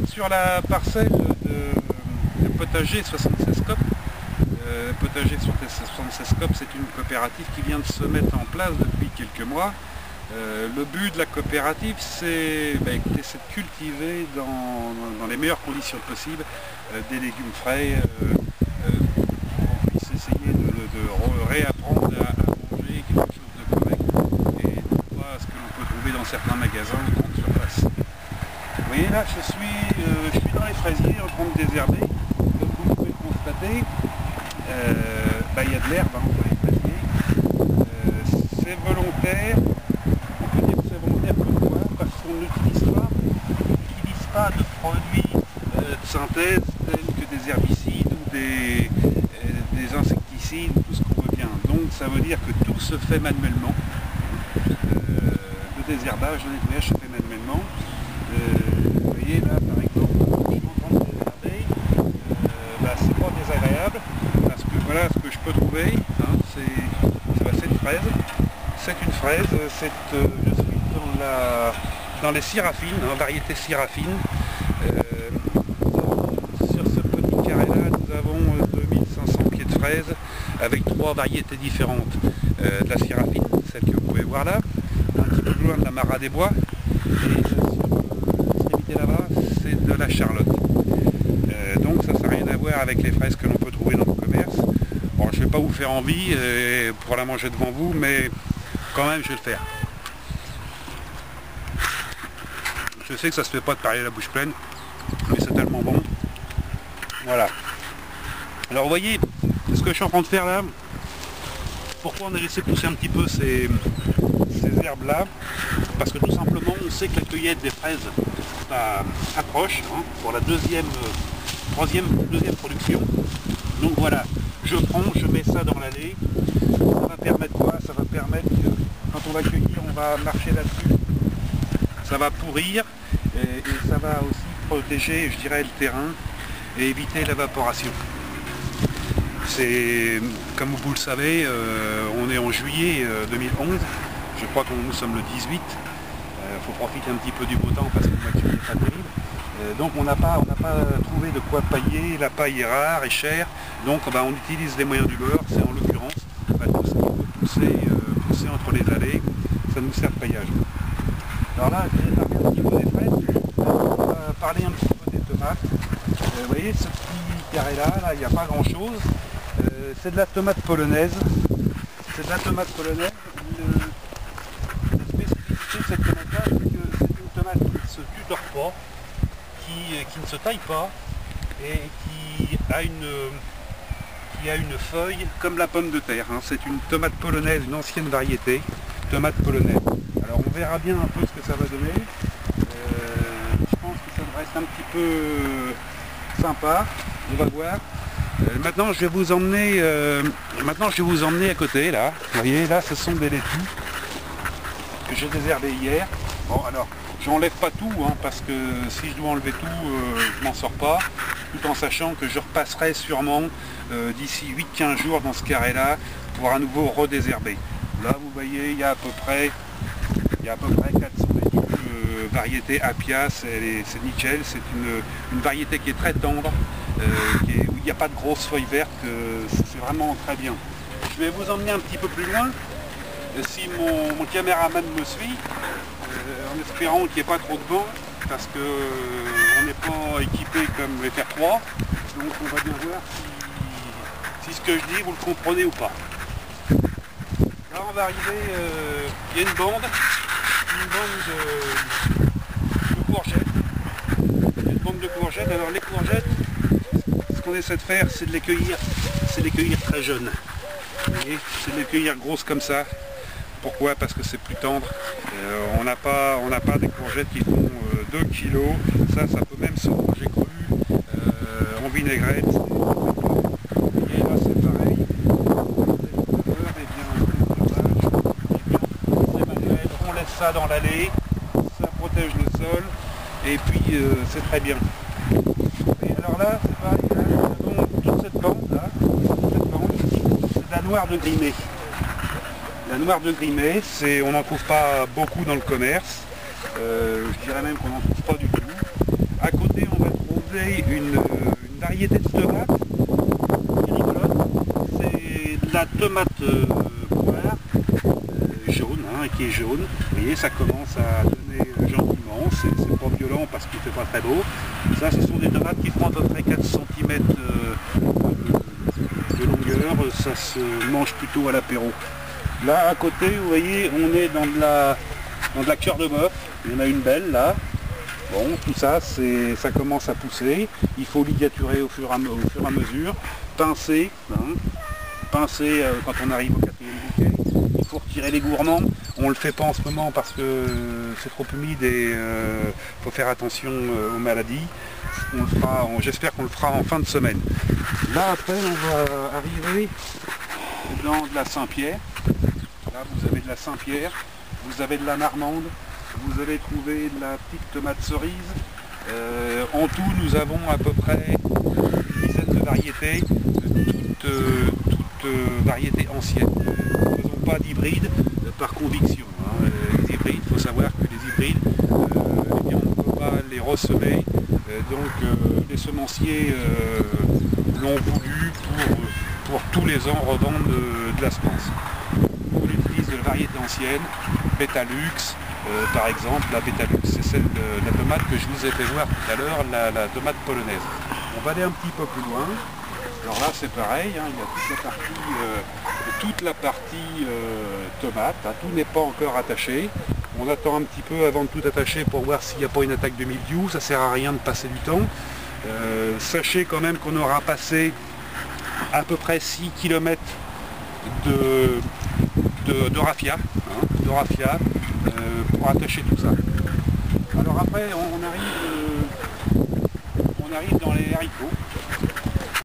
sur la parcelle de potager 76 copes. Potager 76 copes, c'est une coopérative qui vient de se mettre en place depuis quelques mois. Le but de la coopérative, c'est de cultiver dans les meilleures conditions possibles des légumes frais, pour qu'on puisse essayer de réapprendre à manger quelque chose de correct et non pas ce que l'on peut trouver dans certains magasins de grande surface. Vous voyez là, je suis dans les fraisiers en train de désherber. Comme vous pouvez le constater, il y a de l'herbe entre les fraisiers. C'est volontaire. On peut dire que c'est volontaire, pourquoi? Parce qu'on n'utilise pas de produits de synthèse tels que des herbicides ou des insecticides ou tout ce qu'on veut bien. Donc ça veut dire que tout se fait manuellement. Le désherbage, le nettoyage se fait manuellement. Vous voyez là par exemple, je suis en train de désherber, c'est pas désagréable parce que voilà ce que je peux trouver, hein, c'est une fraise. C'est une fraise, je suis dans les syraphines, variété syraphine. Sur ce petit carré là, nous avons 2500 pieds de fraises avec 3 variétés différentes. De la syraphine, celle que vous pouvez voir là, un petit peu plus loin de la Marat des Bois, et sur l'extrémité là-bas, c'est de la Charlotte. Donc ça n'a rien à voir avec les fraises que l'on peut trouver dans le commerce. Bon, je ne vais pas vous faire envie pour la manger devant vous, mais quand même je vais le faire. Je sais que ça se fait pas de parler la bouche pleine, mais c'est tellement bon. Voilà. Alors vous voyez, ce que je suis en train de faire là, pourquoi on a laissé pousser un petit peu ces herbes là? Parce que tout simplement on sait que la cueillette des fraises approche, hein, pour la deuxième production. Donc voilà, je mets ça dans l'allée. Ça va permettre quoi? Ça va permettre que quand on va cueillir, on va marcher là-dessus. Ça va pourrir et ça va aussi protéger, je dirais, le terrain et éviter l'évaporation. C'est, comme vous le savez, on est en juillet 2011. Je crois que nous sommes le 18. Il faut profiter un petit peu du beau temps parce que le mois de juillet n'est pas terrible. Donc on n'a pas trouvé de quoi pailler, la paille est rare et chère, donc on utilise les moyens du bord, c'est en l'occurrence tout ce qui peut pousser entre les allées, ça nous sert de paillage. Alors là, je vais parler un petit peu des fraises, on va parler un petit peu des tomates. Vous voyez ce petit carré là, il n'y a pas grand chose, c'est de la tomate polonaise. C'est de la tomate polonaise. La spécificité de cette tomate là, c'est que c'est une tomate qui ne se tutore pas, qui ne se taille pas et qui a une feuille comme la pomme de terre. Hein. C'est une tomate polonaise, une ancienne variété, tomate polonaise. Alors on verra bien un peu ce que ça va donner. Je pense que ça devrait être un petit peu sympa. On va voir. Maintenant je vais vous emmener à côté là. Vous voyez là, ce sont des laitues que j'ai désherbées hier. Bon alors, j'enlève pas tout hein, parce que si je dois enlever tout, je m'en sors pas, tout en sachant que je repasserai sûrement d'ici 8-15 jours dans ce carré là pour à nouveau redésherber. Là vous voyez, il y a à peu près 400 variétés Apia, c'est nickel, c'est une variété qui est très tendre, où il n'y a pas de grosses feuilles vertes, c'est vraiment très bien. Je vais vous emmener un petit peu plus loin, si mon caméraman me suit, en espérant qu'il n'y ait pas trop de vent, parce qu'on n'est pas équipé comme les FR3, donc on va bien voir si ce que je dis vous le comprenez ou pas. Là on va arriver, il y a une bande de courgettes. Une bande de courgettes. Alors les courgettes, ce qu'on essaie de faire, c'est de les cueillir très jeunes. Vous voyez, c'est de les cueillir grosses comme ça. Pourquoi? Parce que c'est plus tendre. On n'a pas des courgettes qui font 2 kg. Ça peut même se manger cru, en vinaigrette. Et là c'est pareil. On laisse ça dans l'allée, ça protège le sol, et puis c'est très bien. Et alors là, c'est pareil, là, nous avons toute cette bande là, c'est de la noire de Grimée. La noire de Grimée, on n'en trouve pas beaucoup dans le commerce, je dirais même qu'on n'en trouve pas du tout. À côté, on trouver une variété de tomates qui est rigolote. C'est de la tomate poire jaune, hein, qui est jaune. Vous voyez, ça commence à donner gentiment, c'est pas violent parce qu'il fait pas très beau. Ça, ce sont des tomates qui font à peu près 4 cm de longueur, ça se mange plutôt à l'apéro. Là à côté, vous voyez, on est dans de la cœur de bœuf, il y en a une belle là. Bon, tout ça, ça commence à pousser, il faut ligaturer au fur et à mesure, pincer, hein, pincer quand on arrive au 4e bouquet, il faut retirer les gourmands, on ne le fait pas en ce moment parce que c'est trop humide et il faut faire attention aux maladies. J'espère qu'on le fera en fin de semaine. Là après on va arriver dans de la Saint-Pierre. Là vous avez de la Saint-Pierre, vous avez de la Marmande, vous allez trouver de la petite tomate cerise. En tout nous avons à peu près une dizaine de variétés, toutes variétés anciennes. Nous ne faisons pas d'hybrides par conviction. Hein. Les hybrides, il faut savoir que les hybrides, eh bien, on ne peut pas les ressemer. Donc les semenciers l'ont voulu pour tous les ans revendre de la semence. On utilise de la variété ancienne, Betalux, par exemple. La Betalux, c'est celle de la tomate que je vous ai fait voir tout à l'heure, la tomate polonaise. On va aller un petit peu plus loin. Alors là c'est pareil, hein, il y a toute la partie tomate, hein, tout n'est pas encore attaché. On attend un petit peu avant de tout attacher pour voir s'il n'y a pas une attaque de mildiou, ça sert à rien de passer du temps. Sachez quand même qu'on aura passé à peu près 6 km de raffia, hein, pour attacher tout ça. Alors après on arrive dans les haricots.